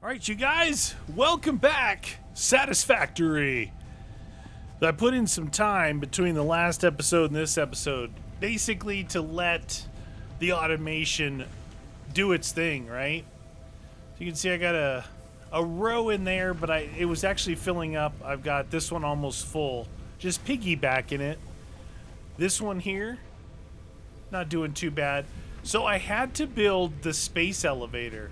All right, you guys, welcome back. Satisfactory. I put in some time between the last episode and this episode, basically to let the automation do its thing, right? So you can see I got a row in there, but it was actually filling up. I've got this one almost full, just piggybacking it. This one here, not doing too bad. So I had to build the space elevator.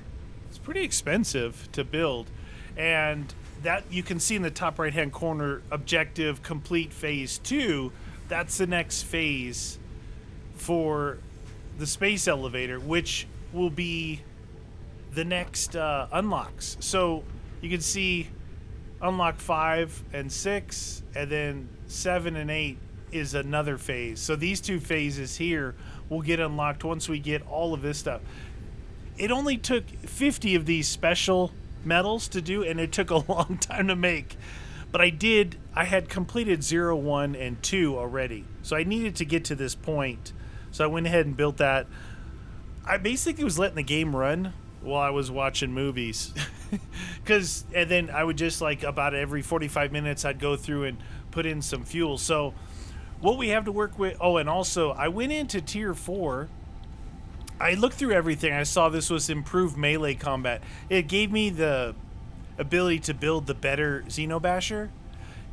It's pretty expensive to build, and that you can see in the top right hand corner, objective complete phase 2. That's the next phase for the space elevator, which will be the next unlocks. So you can see unlock 5 and 6, and then 7 and 8 is another phase. So these two phases here will get unlocked once we get all of this stuff. It only took 50 of these special medals to do, and it took a long time to make. But I had completed 0, 1, and 2 already. So I needed to get to this point. So I went ahead and built that. I basically was letting the game run while I was watching movies. And then I would just, like, about every 45 minutes, I'd go through and put in some fuel. So what we have to work with... Oh, and also, I went into Tier 4... I looked through everything. I saw this was improved melee combat. It gave me the ability to build the better Xenobasher.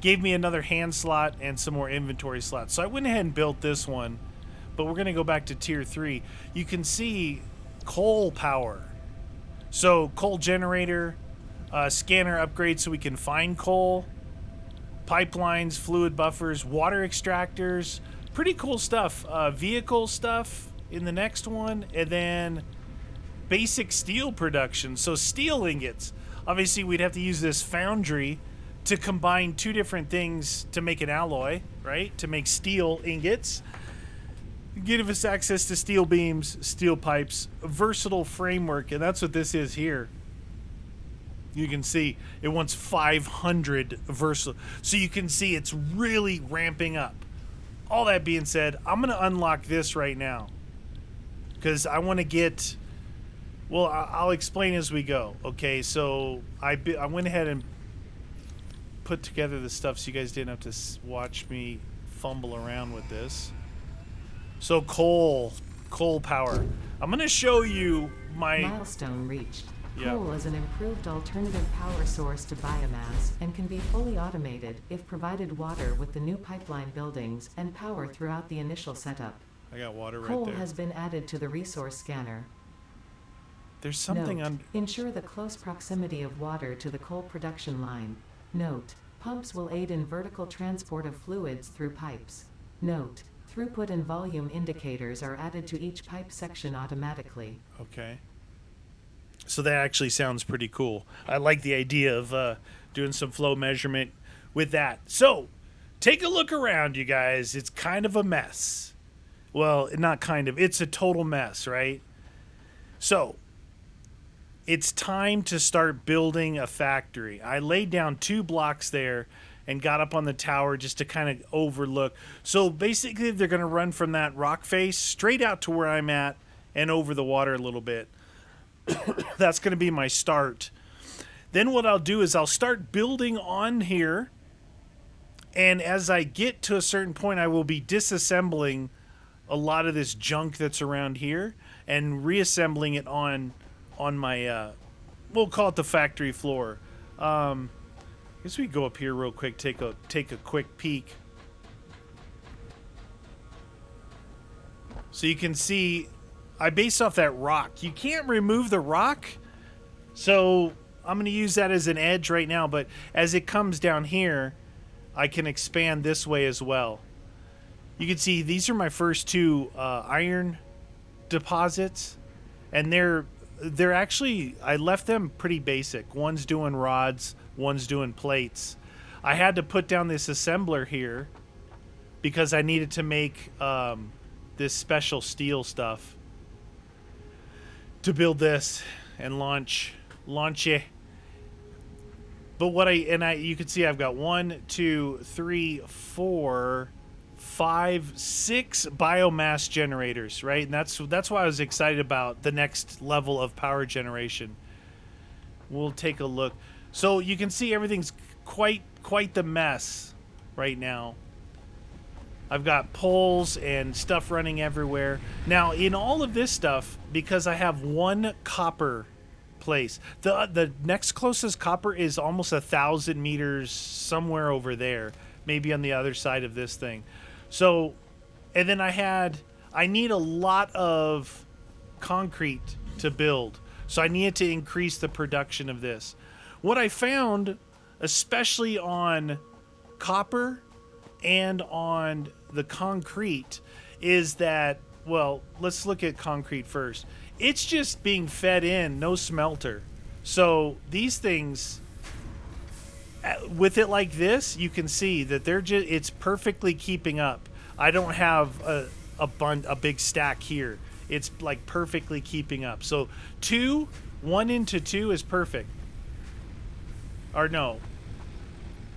Gave me another hand slot and some more inventory slots. So I went ahead and built this one. But we're going to go back to Tier 3. You can see coal power. So coal generator, scanner upgrade so we can find coal. Pipelines, fluid buffers, water extractors. Pretty cool stuff. Vehicle stuff in the next one, and then basic steel production. So steel ingots. Obviously, we'd have to use this foundry to combine two different things to make an alloy, right? To make steel ingots. Give us access to steel beams, steel pipes, a versatile framework, and that's what this is here. You can see it wants 500 versatile. So you can see it's really ramping up. All that being said, I'm going to unlock this right now, because I want to get... Well, I'll explain as we go. Okay, so I went ahead and put together the stuff so you guys didn't have to watch me fumble around with this. So coal power. I'm going to show you my... Milestone reached. Yeah. Coal is an improved alternative power source to biomass and can be fully automated if provided water with the new pipeline buildings and power throughout the initial setup. I got water right Coal there. has been added to the resource scanner. There's something Note, on... ensure the close proximity of water to the coal production line. Note, pumps will aid in vertical transport of fluids through pipes. Note, throughput and volume indicators are added to each pipe section automatically. Okay. So that actually sounds pretty cool. I like the idea of doing some flow measurement with that. So, take a look around, you guys. It's kind of a mess. Well, not kind of. It's a total mess, right? So, it's time to start building a factory. I laid down 2 blocks there and got up on the tower just to kind of overlook. So, basically, they're going to run from that rock face straight out to where I'm at and over the water a little bit. That's going to be my start. Then what I'll do is I'll start building on here. And as I get to a certain point, I will be disassembling a lot of this junk that's around here and reassembling it on my, we'll call it the factory floor. I guess we can go up here real quick, take a quick peek. So you can see I based off that rock. You can't remove the rock, so I'm going to use that as an edge right now, but as it comes down here, I can expand this way as well. You can see these are my first 2 iron deposits, and they're actually, I left them pretty basic. One's doing rods, one's doing plates. I had to put down this assembler here because I needed to make this special steel stuff to build this and launch it. But you can see I've got 1, 2, 3, 4, 5, 6 biomass generators, right? And that's why I was excited about the next level of power generation. we'll take a look. So you can see everything's quite the mess right now. I've got poles and stuff running everywhere. Now, in all of this stuff, because I have one copper place, the next closest copper is almost 1,000 meters somewhere over there, maybe on the other side of this thing. So, and then I need a lot of concrete to build. So I needed to increase the production of this. What I found, especially on copper and on the concrete, is that, well, let's look at concrete first. It's just being fed in, no smelter. So these things, with it like this, you can see that it's perfectly keeping up. I don't have a big stack here. It's like perfectly keeping up. So 1 into 2 is perfect. Or no.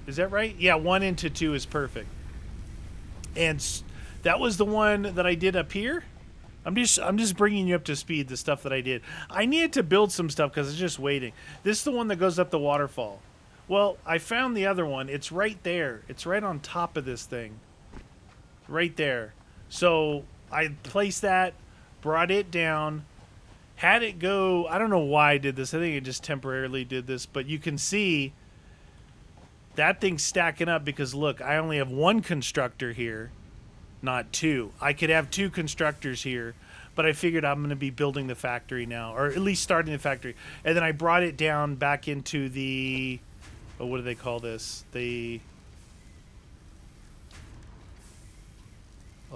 Is that right? Yeah, 1 into 2 is perfect. And that was the one that I did up here. I'm just bringing you up to speed, the stuff that I did. I needed to build some stuff because it's just waiting. This is the one that goes up the waterfall. Well, I found the other one. It's right there. It's right on top of this thing. Right there. So I placed that, brought it down, had it go. I don't know why I did this. I think it just temporarily did this. But you can see that thing's stacking up because, look, I only have one constructor here, not 2. I could have 2 constructors here, but I figured I'm going to be building the factory now, or at least starting the factory. And then I brought it down back into the, what do they call this? This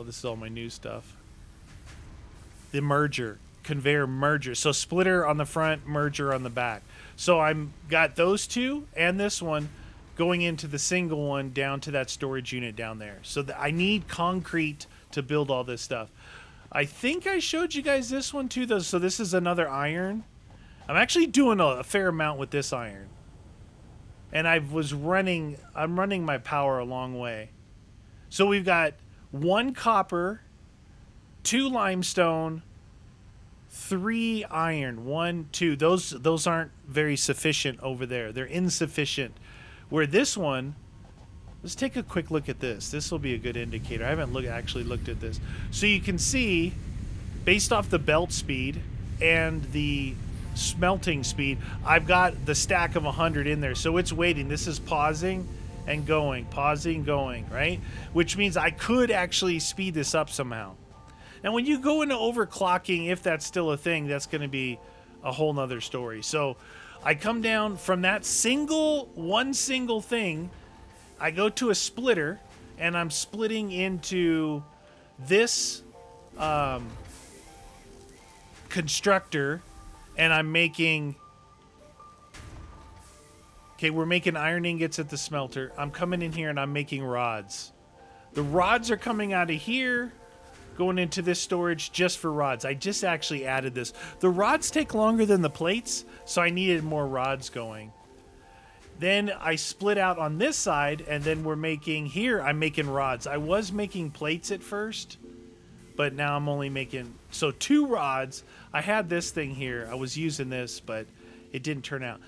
is all my new stuff. The merger, conveyor merger. So splitter on the front, merger on the back. So I'm got those 2 and this one going into the single one down to that storage unit down there. So I need concrete to build all this stuff. I think I showed you guys this one too, though. So this is another iron. I'm actually doing a fair amount with this iron. And I'm running my power a long way. So we've got 1 copper, 2 limestone, 3 iron, 1, 2. Those aren't very sufficient over there. They're insufficient. Where this one, let's take a quick look at this. This will be a good indicator. I haven't actually looked at this. So you can see, based off the belt speed and the smelting speed, I've got the stack of 100 in there. So it's waiting. This is pausing and going, right? Which means I could actually speed this up somehow. Now, when you go into overclocking, if that's still a thing, that's going to be a whole nother story. So I come down from that one single thing. I go to a splitter, and I'm splitting into this constructor, and I'm making. Okay, we're making iron ingots at the smelter. I'm coming in here and I'm making rods. The rods are coming out of here, going into this storage just for rods. I just actually added this. The rods take longer than the plates, so I needed more rods going. Then I split out on this side, and then I'm making rods. I was making plates at first, but now I'm only making, so 2 rods. I had this thing here. I was using this, but it didn't turn out.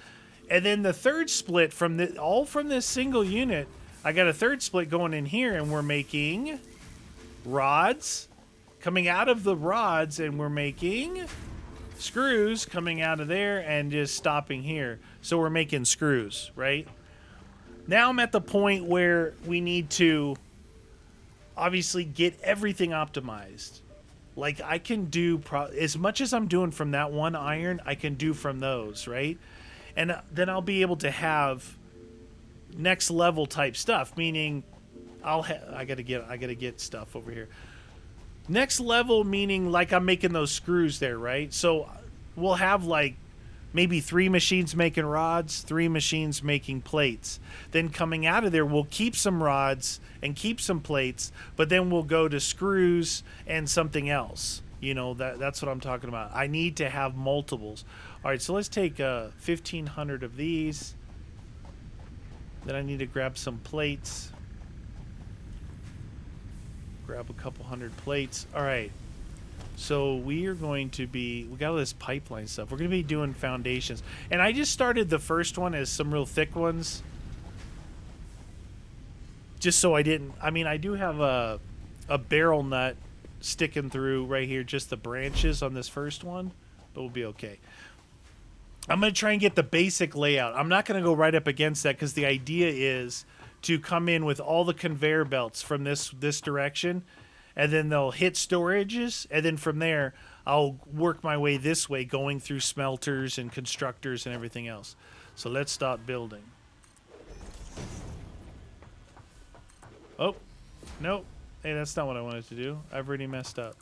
And then the third split from this single unit, I got a third split going in here, and we're making rods coming out of the rods, and we're making screws coming out of there and just stopping here. So we're making screws, right? Now I'm at the point where we need to obviously get everything optimized. Like I can do as much as I'm doing from that one iron, I can do from those, right? And then I'll be able to have next level type stuff, meaning I gotta get stuff over here. Next level meaning like I'm making those screws there, right? So we'll have like maybe 3 machines making rods, 3 machines making plates. Then coming out of there, we'll keep some rods and keep some plates, but then we'll go to screws and something else. You know, that's what I'm talking about. I need to have multiples. All right, so let's take 1,500 of these. Then I need to grab some plates. Grab a couple hundred plates. All right. So we got all this pipeline stuff. We're going to be doing foundations. And I just started the first one as some real thick ones. Just so I do have a barrel nut sticking through right here, just the branches on this first one, but we'll be okay. I'm going to try and get the basic layout. I'm not going to go right up against that because the idea is to come in with all the conveyor belts from this direction, and then they'll hit storages, and then from there I'll work my way this way, going through smelters and constructors and everything else. So let's start building. Oh, nope. Hey, that's not what I wanted to do. I've already messed up.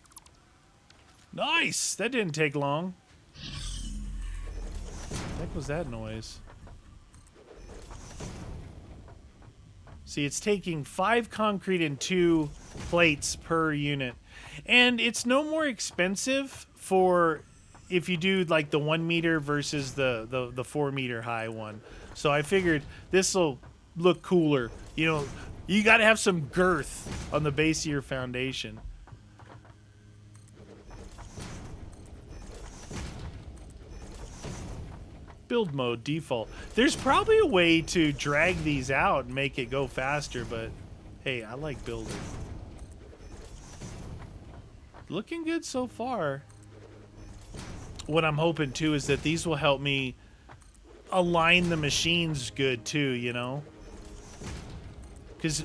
Nice! That didn't take long. What the heck was that noise? See, it's taking 5 concrete and 2 plates per unit. And it's no more expensive for if you do like the 1 meter versus the 4 meter high one. So I figured this will look cooler. You know, you got to have some girth on the base of your foundation. Build mode default. There's probably a way to drag these out and make it go faster, but hey, I like building. Looking good so far. What I'm hoping too is that these will help me align the machines good too, you know? Because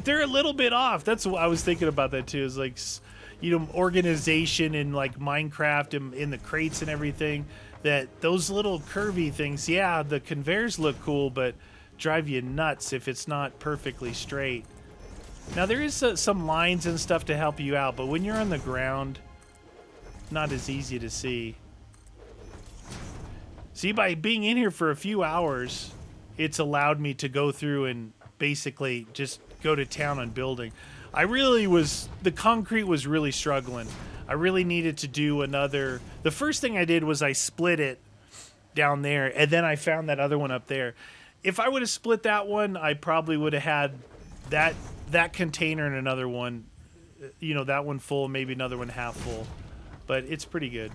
they're a little bit off. That's what I was thinking about that too. Is like, you know, organization in like Minecraft and in the crates and everything. That those little curvy things, yeah, the conveyors look cool, but drive you nuts if it's not perfectly straight. Now there is some lines and stuff to help you out, but when you're on the ground, not as easy to see. See, by being in here for a few hours, it's allowed me to go through and basically just go to town on building. The concrete was really struggling. I really needed to do another. The first thing I did was I split it down there, and then I found that other one up there. If I would have split that one, I probably would have had that container and another one, you know, that one full, maybe another one half full. But it's pretty good.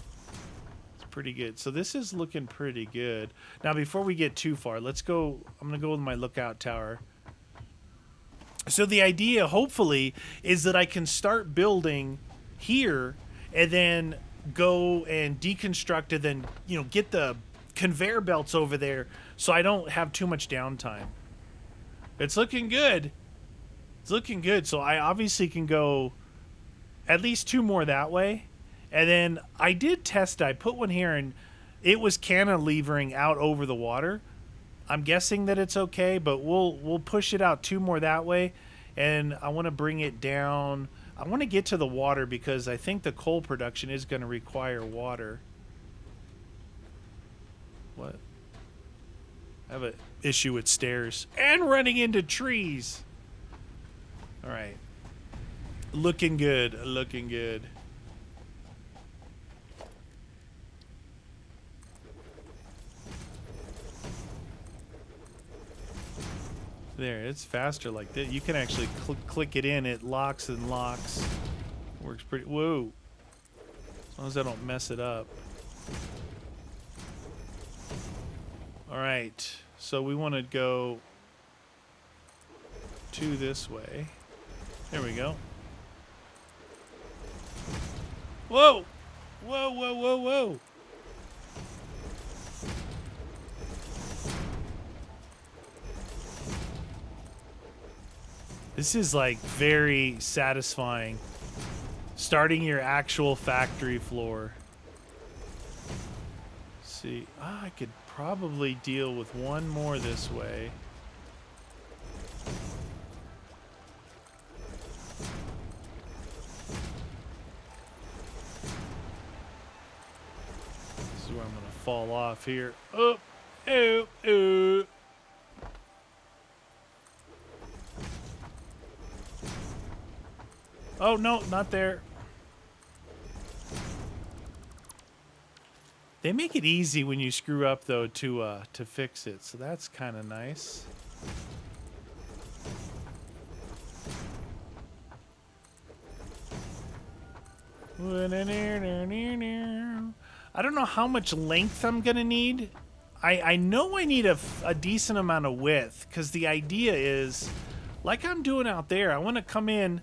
It's pretty good. So this is looking pretty good. Now, before we get too far, let's go. I'm going to go with my lookout tower. So the idea, hopefully, is that I can start building here and then go and deconstruct and then, you know, get the conveyor belts over there so I don't have too much downtime. It's looking good. It's looking good. So I obviously can go at least 2 more that way. And then I did test it. I put one here and it was cantilevering out over the water. I'm guessing that it's okay, but we'll push it out 2 more that way. And I want to bring it down. I want to get to the water because I think the coal production is going to require water. What? I have an issue with stairs and running into trees. All right. Looking good. Looking good. There, it's faster like that. You can actually click it in. It locks and locks. Works pretty. Whoa. As long as I don't mess it up. All right. So we want to go 2 this way. There we go. Whoa. Whoa, whoa, whoa, whoa. This is like very satisfying. Starting your actual factory floor. Let's see, I could probably deal with 1 more this way. This is where I'm gonna fall off here. Oh, oh, oh. Oh, no, not there. They make it easy when you screw up, though, to fix it. So that's kind of nice. I don't know how much length I'm gonna need. I know I need a decent amount of width, because the idea is, like I'm doing out there, I want to come in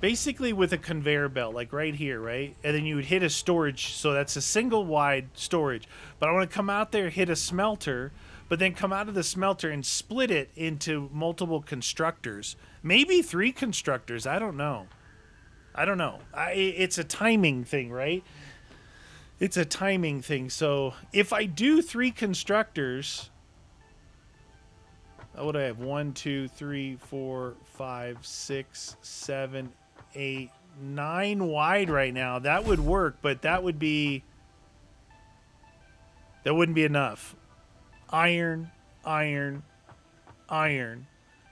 basically with a conveyor belt, like right here, right? And then you would hit a storage, so that's a single wide storage. But I want to come out there, hit a smelter, but then come out of the smelter and split it into multiple constructors. Maybe 3 constructors, I don't know. It's a timing thing, right? It's a timing thing. So if I do 3 constructors, what would I have? 1, 2, 3, 4, 5, 6, 7, 8, 9 wide right now. That would work, but that wouldn't be enough. Iron, iron, iron.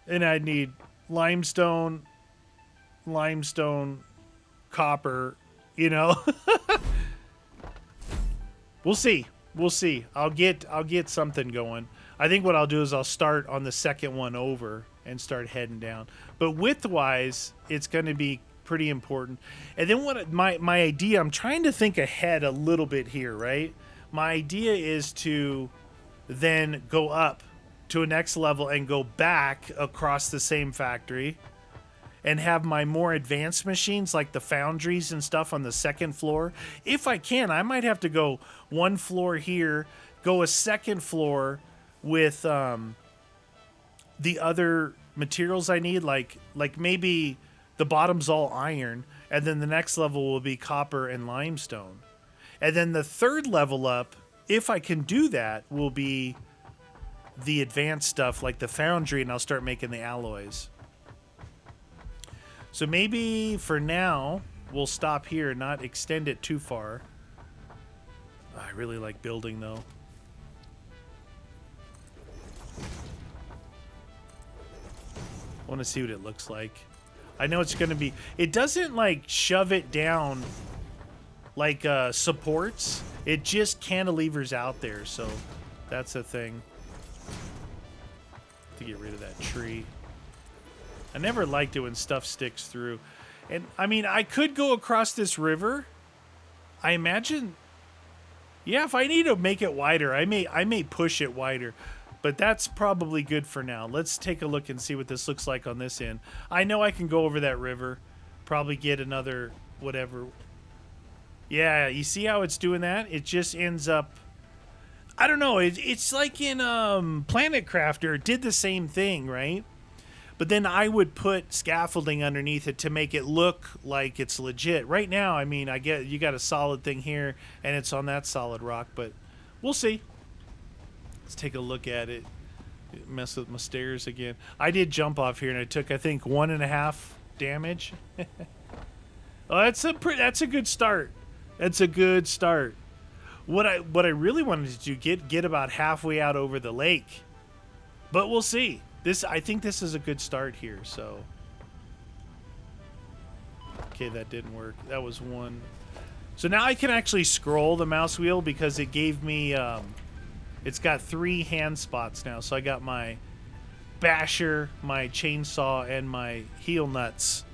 And I'd need limestone, copper, you know. We'll see. I'll get something going. I think what I'll do is I'll start on the second one over and start heading down. But width-wise, it's going to be pretty important. And then what my idea, I'm trying to think ahead a little bit here, right? My idea is to then go up to a next level and go back across the same factory and have my more advanced machines like the foundries and stuff on the second floor. If I can, I might have to go 1 floor here, go a second floor with the other materials I need, like maybe the bottom's all iron, and then the next level will be copper and limestone. And then the third level up, if I can do that, will be the advanced stuff like the foundry, and I'll start making the alloys. So maybe for now, we'll stop here and not extend it too far. I really like building, though. I want to see what it looks like. I know it's going to be... It doesn't, like, shove it down like supports. It just cantilevers out there, so that's a thing. To get rid of that tree. I never liked it when stuff sticks through. And, I mean, I could go across this river. I imagine... Yeah, if I need to make it wider, I may push it wider. But that's probably good for now. Let's take a look and see what this looks like on this end. I know I can go over that river. Probably get another whatever. Yeah, you see how it's doing that? It just ends up... I don't know. It's like in Planet Crafter. It did the same thing, right? But then I would put scaffolding underneath it to make it look like it's legit. Right now, I mean, I get you got a solid thing here, and it's on that solid rock, but we'll see. Let's take a look at it. Mess with my stairs again. I did jump off here, and I took, I think, 1.5 damage. Oh, that's a good start. That's a good start. What I really wanted to do, get about halfway out over the lake, but we'll see. I think this is a good start here, so. Okay, that didn't work. That was one. So now I can actually scroll the mouse wheel because it gave me, it's got 3 hand spots now. So I got my basher, my chainsaw, and my heel nuts.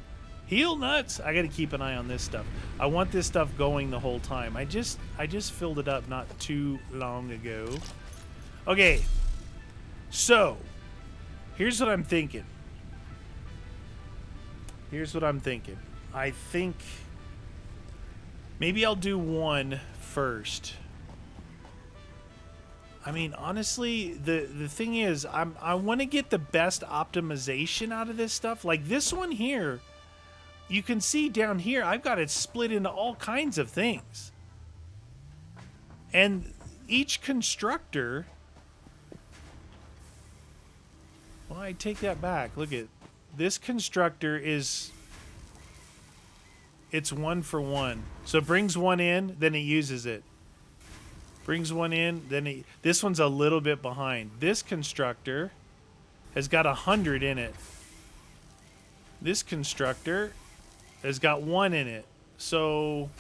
Heel nuts! I gotta keep an eye on this stuff. I want this stuff going the whole time. I just filled it up not too long ago. Okay, so. Here's what I'm thinking. I think maybe I'll do 1 first. I mean, honestly, the thing is, I want to get the best optimization out of this stuff. Like this one here, you can see down here, I've got it split into all kinds of things. And each constructor... Well, I take that back. Look at this constructor is... It's 1 for 1. So it brings 1 in, then it uses it. Brings 1 in, then it... This one's a little bit behind. This constructor has got 100 in it. This constructor has got 1 in it. So...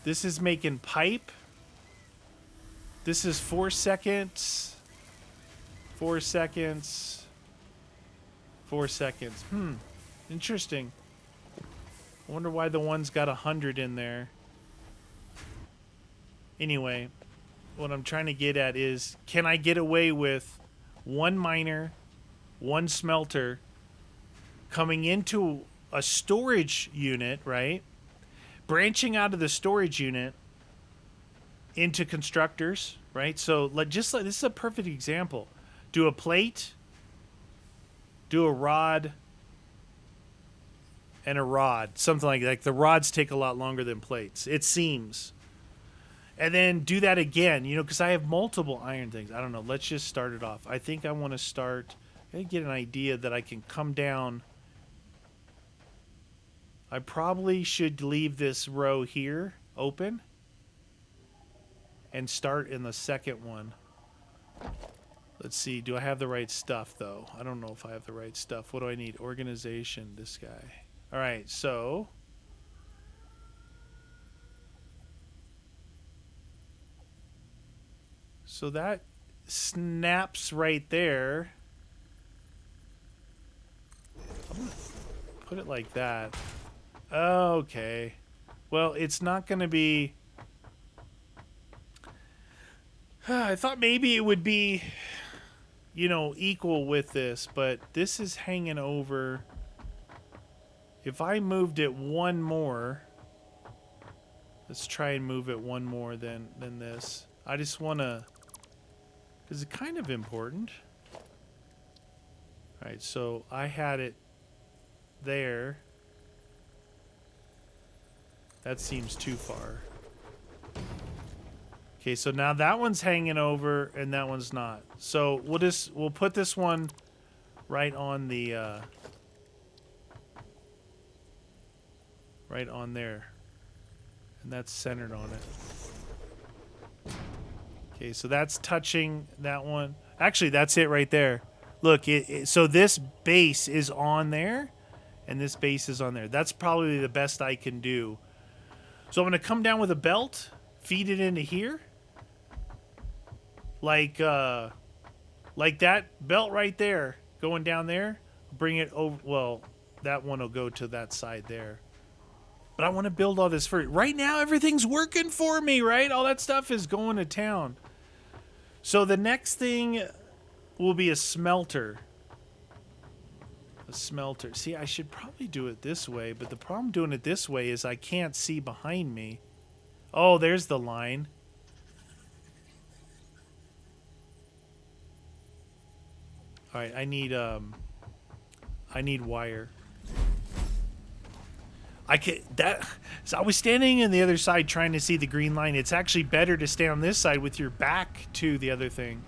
This is making pipe. This is 4 seconds... 4 seconds. 4 seconds. Interesting. I wonder why the one's got 100 in there. Anyway, what I'm trying to get at is, can I get away with one miner, one smelter coming into a storage unit, right? Branching out of the storage unit into constructors, right? So just like this is a perfect example. Do a plate, do a rod, and a rod. Something like that. Like the rods take a lot longer than plates. It seems. And then do that again, you know, because I have multiple iron things. I don't know. Let's just start it off. I think I want to start, I get an idea that I can come down. I probably should leave this row here open and start in the second one. Let's see. Do I have the right stuff, though? I don't know if I have the right stuff. What do I need? Organization, this guy. All right, so that snaps right there. I'm gonna put it like that. Okay. Well, it's not going to be... I thought maybe it would be, you know, equal with this, but this is hanging over. If I moved it one more... Let's try and move it one more than this. I just want to... Because it's kind of important. Alright, so I had it there. That seems too far. Okay, so now that one's hanging over and that one's not. So we'll put this one right on the right on there. And that's centered on it. Okay, so that's touching that one. Actually, that's it right there. Look, so this base is on there, and this base is on there. That's probably the best I can do. So I'm going to come down with a belt, feed it into here. Like that belt right there, going down there. Bring it over. Well, that one will go to that side there. But I want to build all this first. Right now, everything's working for me, right? All that stuff is going to town. So the next thing will be a smelter. A smelter. See, I should probably do it this way, but the problem doing it this way is I can't see behind me. Oh, there's the line. All right, I need wire. So I was standing on the other side trying to see the green line. It's actually better to stay on this side with your back to the other thing.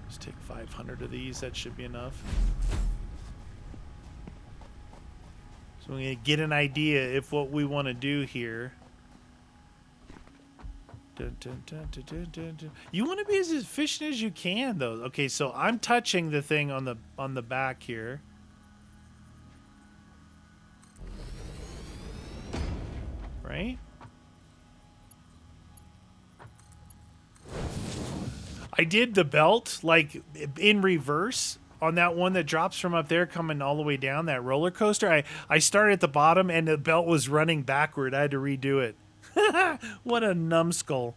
Just take 500 of these. That should be enough. So we're going to get an idea if what we want to do here. Dun, dun, dun, dun, dun, dun, dun. You want to be as efficient as you can, though. Okay, so I'm touching the thing on the back here. Right? I did the belt like in reverse on that one that drops from up there coming all the way down, that roller coaster. I started at the bottom and the belt was running backward. I had to redo it. What a numbskull.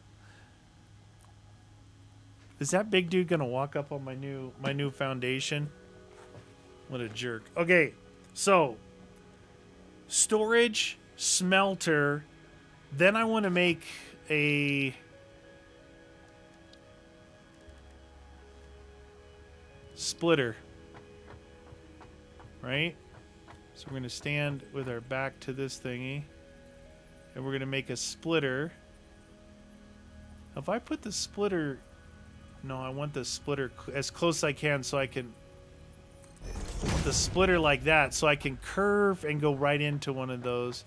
Is that big dude gonna walk up on my new foundation? What a jerk. Okay, so storage, smelter, then I want to make a splitter, right? So we're going to stand with our back to this thingy, and we're going to make a splitter. If I put the splitter, no, I want the splitter as close as I can so I can, I want the splitter like that so I can curve and go right into one of those.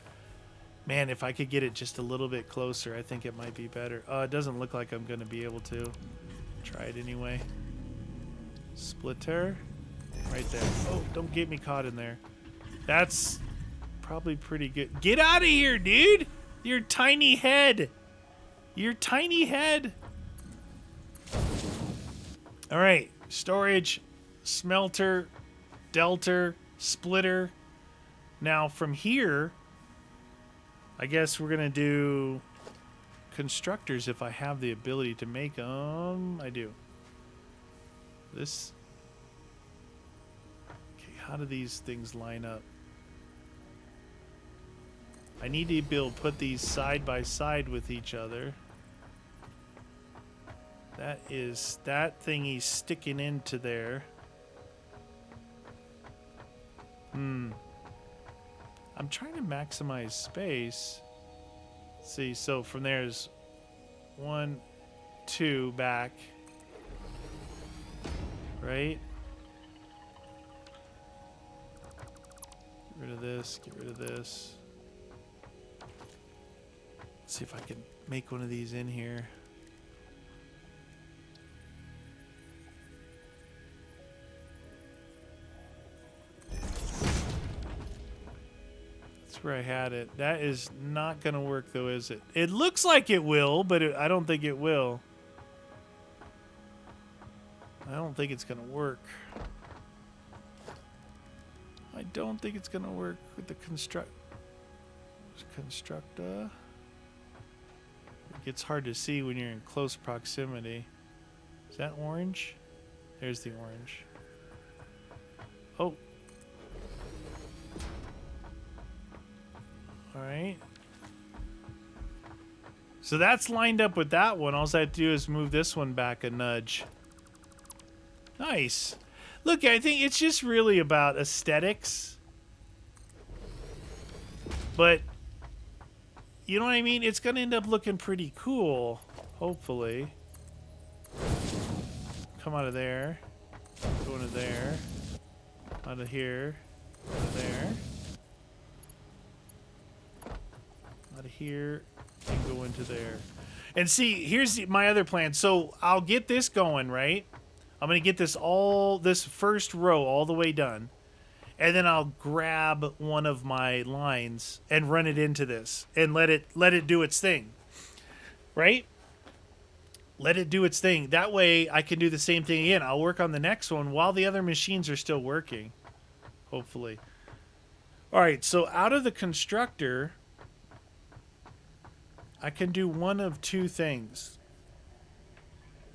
Man, if I could get it just a little bit closer, I think it might be better. Oh, it doesn't look like I'm going to be able to. Try it anyway. Splitter. Right there. Oh, don't get me caught in there. That's probably pretty good. Get out of here, dude! Your tiny head. Your tiny head. All right. Storage, smelter, delta, splitter. Now from here, I guess we're going to do constructors if I have the ability to make them. I do. This. Okay, how do these things line up? I need to be able to put these side by side with each other. That thingy's sticking into there. I'm trying to maximize space. Let's see, so from there's 1, 2 back. Right? Get rid of this, get rid of this. Let's see if I can make one of these in here. That's where I had it. That is not going to work though, is it? It looks like it will, but I don't think it will. I don't think it's going to work. I don't think it's going to work with the Constructor. It gets hard to see when you're in close proximity. Is that orange? There's the orange. Oh. Alright. So that's lined up with that one. All I have to do is move this one back a nudge. Nice. Look, I think it's just really about aesthetics. But, you know what I mean? It's going to end up looking pretty cool, hopefully. Come out of there. Go into there. Out of here. Out of there. Out of here. And go into there. And see, here's my other plan. So, I'll get this going, right? I'm going to get this first row all the way done. And then I'll grab one of my lines and run it into this and let it do its thing. Right? Let it do its thing. That way I can do the same thing again. I'll work on the next one while the other machines are still working. Hopefully. All right, so out of the Constructor, I can do one of two things.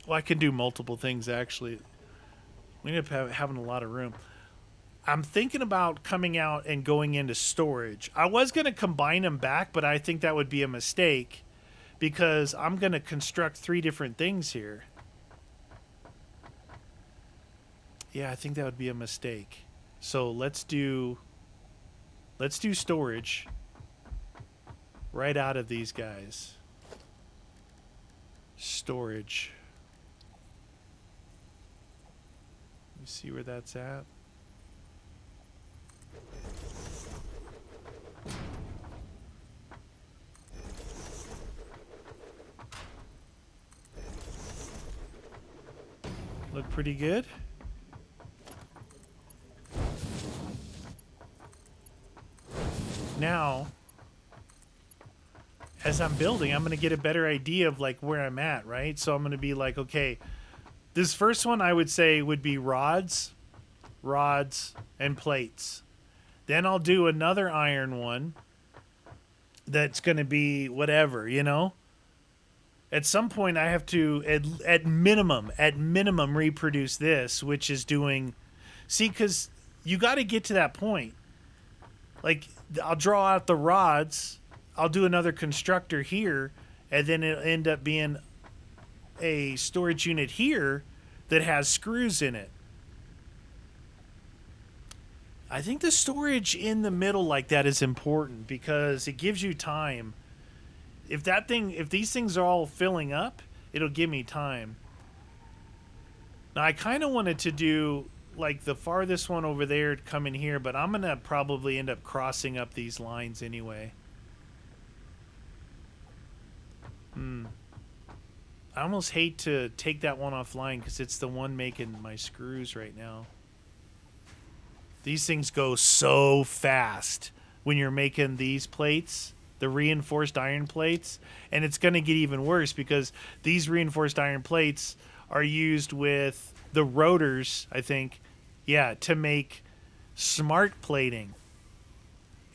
Well, I can do multiple things, actually. We end up having a lot of room. I'm thinking about coming out and going into storage. I was going to combine them back, but I think that would be a mistake because I'm going to construct 3 different things here. Yeah, I think that would be a mistake. So let's do storage right out of these guys. Storage. See where that's at. Look pretty good. Now, as I'm building, I'm going to get a better idea of like where I'm at, right? So I'm going to be like, okay, this first one I would say would be rods, and plates. Then I'll do another iron one that's going to be whatever, you know? At some point I have to, at minimum, reproduce this, which is doing... See, because you got to get to that point. Like, I'll draw out the rods, I'll do another Constructor here, and then it'll end up being a storage unit here that has screws in it. I think the storage in the middle like that is important because it gives you time. If these things are all filling up, it'll give me time. Now I kind of wanted to do like the farthest one over there to come in here, but I'm going to probably end up crossing up these lines anyway. I almost hate to take that one offline because it's the one making my screws right now. These things go so fast when you're making these plates, the reinforced iron plates, and it's going to get even worse because these reinforced iron plates are used with the rotors, I think, to make smart plating.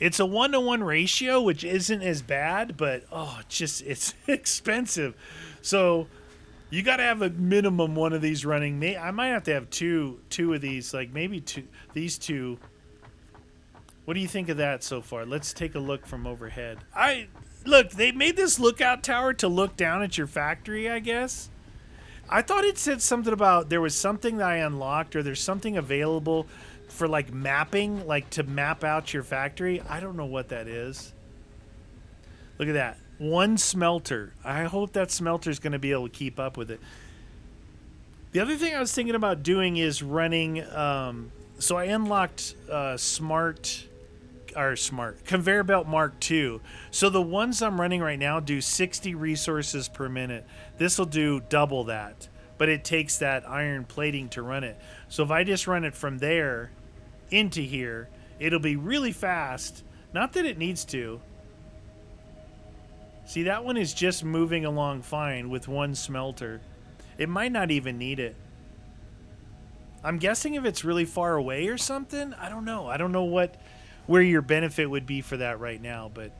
It's a 1-to-1 ratio, which isn't as bad, but it's expensive. So you got to have a minimum one of these running. I might have to have two of these, like maybe these two. What do you think of that so far? Let's take a look from overhead. Look, they made this lookout tower to look down at your factory, I guess. I thought it said something about there was something that I unlocked, or there's something available for like mapping, like to map out your factory. I don't know what that is. Look at that. One smelter. I hope that smelter is going to be able to keep up with it. The other thing I was thinking about doing is running, so I unlocked Conveyor Belt Mark II. So the ones I'm running right now do 60 resources per minute. This will do double that, but it takes that iron plating to run it. So if I just run it from there into here, it'll be really fast. Not that it needs to. See, that one is just moving along fine with one smelter. It might not even need it. I'm guessing if it's really far away or something. I don't know. I don't know where your benefit would be for that right now, but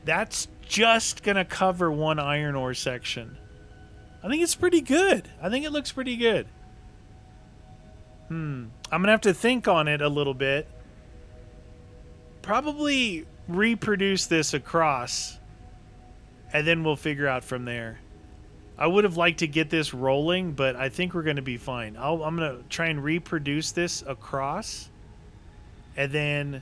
that's just gonna cover one iron ore section. I think it's pretty good. I think it looks pretty good. I'm gonna have to think on it a little bit. Probably reproduce this across, and then we'll figure out from there. I would have liked to get this rolling, but I think we're gonna be fine. I'm gonna try and reproduce this across, and then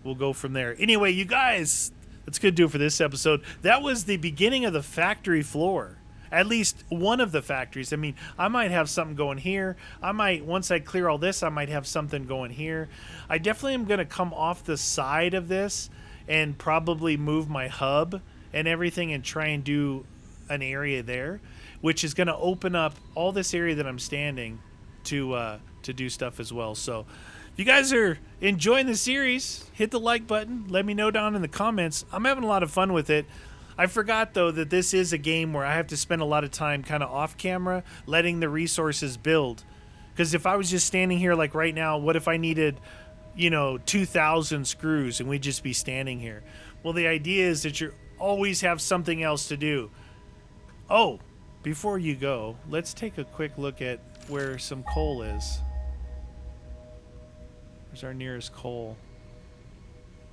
we'll go from there. Anyway, you guys, that's going to do it for this episode. That was the beginning of the factory floor. At least one of the factories. I mean, I might have something going here. Once I clear all this, I might have something going here. I definitely am going to come off the side of this and probably move my hub and everything and try and do an area there, which is going to open up all this area that I'm standing to do stuff as well. So if you guys are enjoying the series, hit the like button. Let me know down in the comments. I'm having a lot of fun with it. I forgot, though, that this is a game where I have to spend a lot of time kind of off camera letting the resources build. Because if I was just standing here like right now, what if I needed, 2,000 screws and we'd just be standing here? Well, the idea is that you always have something else to do. Oh, before you go, let's take a quick look at where some coal is. Where's our nearest coal?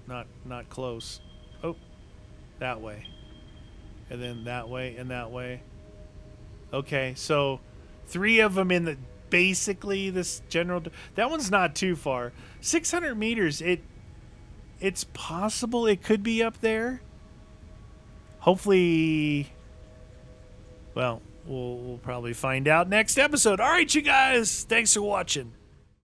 Not close. Oh, that way. And then that way and that way. Okay, so 3 of them in basically this general. That one's not too far. 600 meters. It's possible it could be up there. Hopefully, well, we'll probably find out next episode. All right, you guys. Thanks for watching.